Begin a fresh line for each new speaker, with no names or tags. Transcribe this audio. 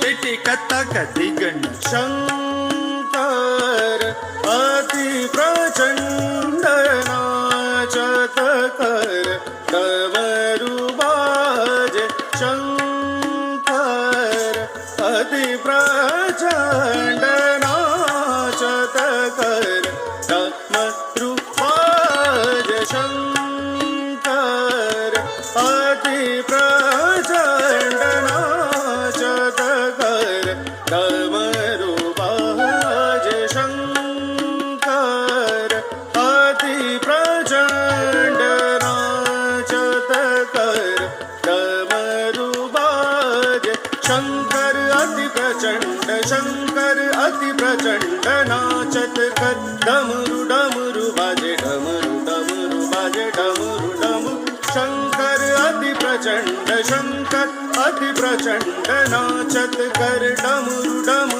पेटी कथा कधी गण
शंकर अति प्रचंड नाचत कर डमरू बाजे शंकर अति प्रचंड नाचत कर डमरू बाजे शंकर अति प्रचंड नाचत कर डमरू बाजे शंकर अति प्रचंड नाचत कर डमरू बाजे शंकर अति प्रचंड शंकर अति प्रचंड नाचत कर डमरू डमरू बाजे डमरू डमरू बाजे डमरू डमरू शंकर अति प्रचंड शंकर अति प्रचंड नाचत कर डमरू डमरू